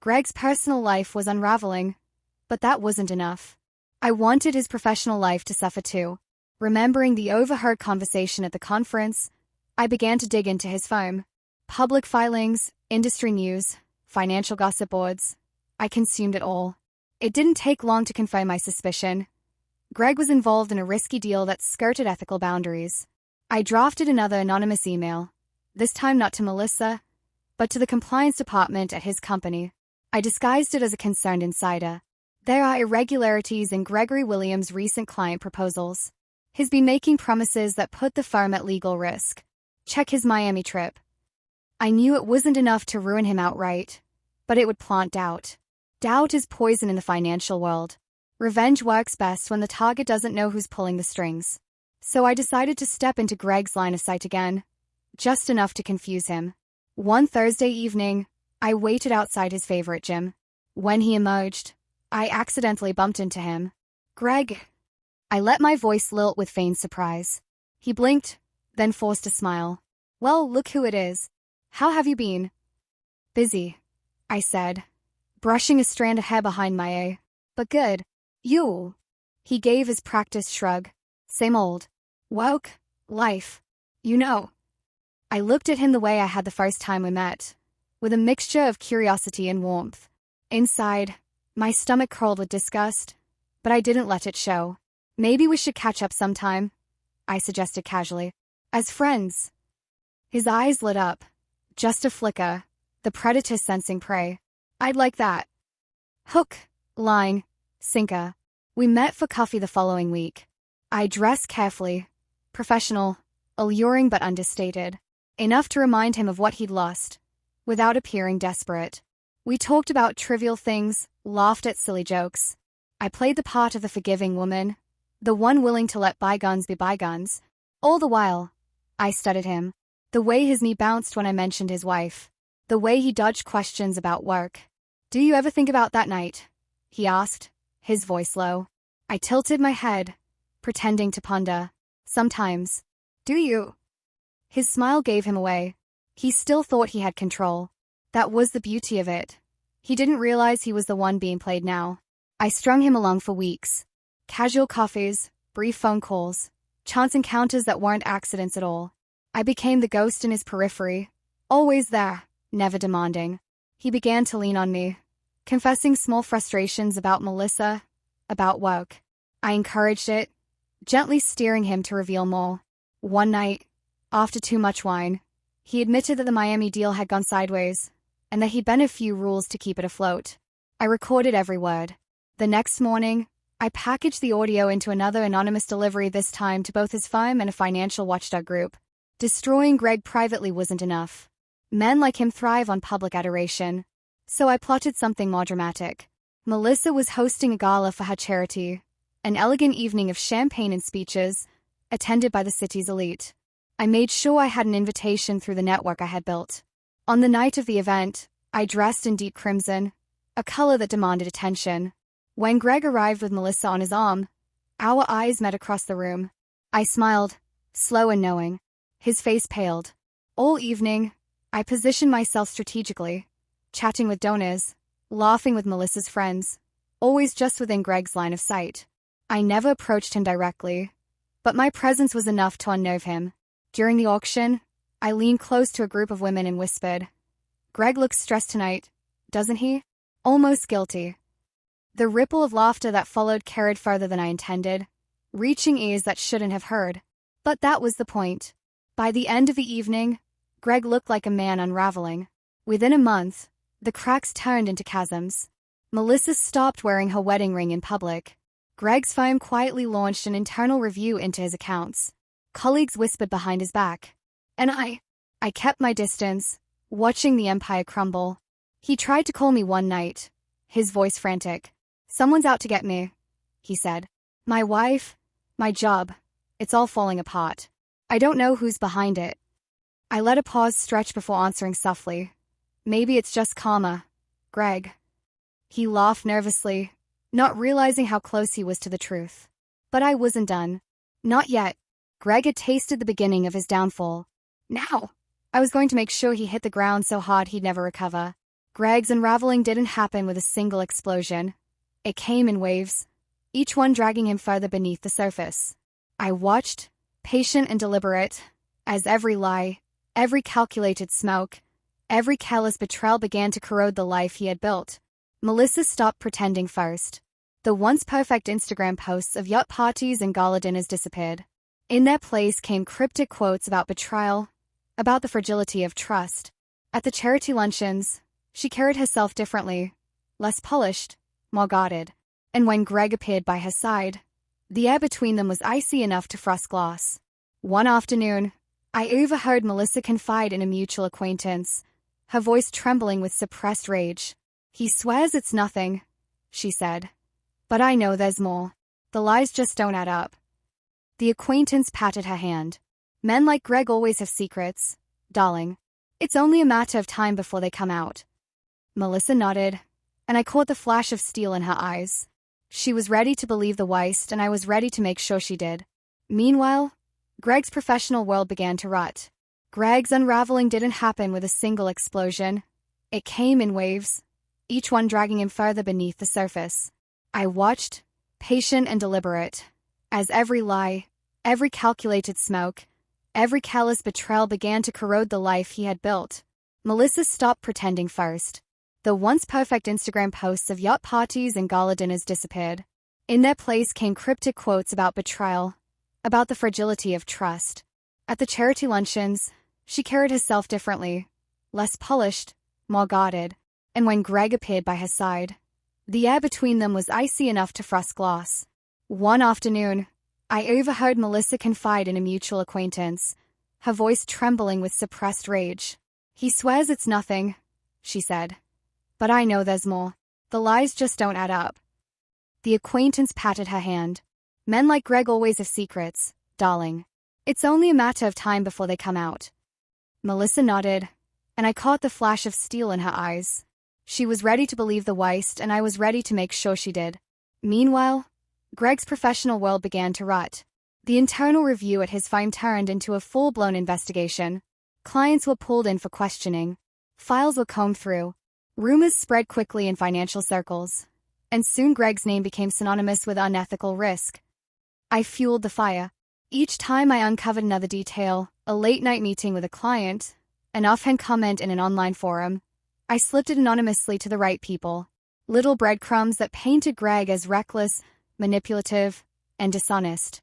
Greg's personal life was unraveling, but that wasn't enough. I wanted his professional life to suffer too. Remembering the overheard conversation at the conference, I began to dig into his phone. Public filings, industry news, financial gossip boards. I consumed it all. It didn't take long to confirm my suspicion. Greg was involved in a risky deal that skirted ethical boundaries. I drafted another anonymous email, this time not to Melissa, but to the compliance department at his company. I disguised it as a concerned insider. There are irregularities in Gregory Williams' recent client proposals. He's been making promises that put the firm at legal risk. Check his Miami trip. I knew it wasn't enough to ruin him outright, but it would plant doubt. Doubt is poison in the financial world. Revenge works best when the target doesn't know who's pulling the strings. So I decided to step into Greg's line of sight again, just enough to confuse him. One Thursday evening, I waited outside his favorite gym. When he emerged, I accidentally bumped into him. "Greg." I let my voice lilt with feigned surprise. He blinked, then forced a smile. "Well, look who it is. How have you been?" "Busy," I said, brushing a strand of hair behind my eye. "But good. You?" He gave his practiced shrug. "Same old. Work, life. You know." I looked at him the way I had the first time we met, with a mixture of curiosity and warmth. Inside, my stomach curled with disgust, but I didn't let it show. "Maybe we should catch up sometime," I suggested casually. "As friends." His eyes lit up. Just a flicker, the predator sensing prey. "I'd like that." Hook, line, sinker. We met for coffee the following week. I dressed carefully, professional, alluring but understated, enough to remind him of what he'd lost, without appearing desperate. We talked about trivial things, laughed at silly jokes. I played the part of the forgiving woman, the one willing to let bygones be bygones. All the while, I studied him. The way his knee bounced when I mentioned his wife. The way he dodged questions about work. "Do you ever think about that night?" he asked, his voice low. I tilted my head, pretending to ponder. "Sometimes." "Do you?" His smile gave him away. He still thought he had control. That was the beauty of it. He didn't realize he was the one being played now. I strung him along for weeks. Casual coffees, brief phone calls, chance encounters that weren't accidents at all. I became the ghost in his periphery, always there, never demanding. He began to lean on me, confessing small frustrations about Melissa, about work. I encouraged it, gently steering him to reveal more. One night, after too much wine, he admitted that the Miami deal had gone sideways, and that he'd bent a few rules to keep it afloat. I recorded every word. The next morning, I packaged the audio into another anonymous delivery, this time to both his firm and a financial watchdog group. Destroying Greg privately wasn't enough. Men like him thrive on public adoration. So I plotted something more dramatic. Melissa was hosting a gala for her charity, an elegant evening of champagne and speeches, attended by the city's elite. I made sure I had an invitation through the network I had built. On the night of the event, I dressed in deep crimson, a color that demanded attention. When Greg arrived with Melissa on his arm, our eyes met across the room. I smiled, slow and knowing. His face paled. All evening, I positioned myself strategically, chatting with donors, laughing with Melissa's friends, always just within Greg's line of sight. I never approached him directly, but my presence was enough to unnerve him. During the auction, I leaned close to a group of women and whispered, "Greg looks stressed tonight, doesn't he?" Almost guilty. The ripple of laughter that followed carried further than I intended, reaching ears that shouldn't have heard. But that was the point. By the end of the evening, Greg looked like a man unraveling. Within a month, the cracks turned into chasms. Melissa stopped wearing her wedding ring in public. Greg's firm quietly launched an internal review into his accounts. Colleagues whispered behind his back. And I kept my distance, watching the empire crumble. He tried to call me one night, his voice frantic. "Someone's out to get me," he said. "My wife, my job, it's all falling apart. I don't know who's behind it." I let a pause stretch before answering softly. "Maybe it's just karma, Greg." He laughed nervously, not realizing how close he was to the truth. But I wasn't done. Not yet. Greg had tasted the beginning of his downfall. Now, I was going to make sure he hit the ground so hard he'd never recover. Greg's unraveling didn't happen with a single explosion. It came in waves, each one dragging him further beneath the surface. I watched, patient and deliberate, as every lie, every calculated smoke, every callous betrayal began to corrode the life he had built. Melissa stopped pretending first. The once perfect Instagram posts of yacht parties and gala dinners disappeared. In their place came cryptic quotes about betrayal, about the fragility of trust. At the charity luncheons, she carried herself differently, less polished, more guarded. And when Greg appeared by her side, the air between them was icy enough to frost glass. One afternoon, I overheard Melissa confide in a mutual acquaintance, her voice trembling with suppressed rage. "He swears it's nothing," she said. "But I know there's more. The lies just don't add up." The acquaintance patted her hand. "Men like Greg always have secrets, darling. It's only a matter of time before they come out." Melissa nodded, and I caught the flash of steel in her eyes. She was ready to believe the worst, and I was ready to make sure she did. Meanwhile, Greg's professional world began to rot. Greg's unraveling didn't happen with a single explosion. It came in waves, each one dragging him further beneath the surface. I watched, patient and deliberate, as every lie, every calculated smoke, every callous betrayal began to corrode the life he had built. Melissa stopped pretending first. The once perfect Instagram posts of yacht parties and gala dinners disappeared. In their place came cryptic quotes about betrayal, about the fragility of trust. At the charity luncheons, she carried herself differently, less polished, more guarded. And when Greg appeared by her side, the air between them was icy enough to frost glass. One afternoon, I overheard Melissa confide in a mutual acquaintance, her voice trembling with suppressed rage. "He swears it's nothing," she said. "But I know there's more. The lies just don't add up." The acquaintance patted her hand. "Men like Greg always have secrets, darling. It's only a matter of time before they come out." Melissa nodded, and I caught the flash of steel in her eyes. She was ready to believe the worst, and I was ready to make sure she did. Meanwhile, Greg's professional world began to rot. The internal review at his firm turned into a full-blown investigation. Clients were pulled in for questioning. Files were combed through. Rumors spread quickly in financial circles, and soon Greg's name became synonymous with unethical risk. I fueled the fire. Each time I uncovered another detail, a late-night meeting with a client, an offhand comment in an online forum, I slipped it anonymously to the right people. Little breadcrumbs that painted Greg as reckless, manipulative, and dishonest.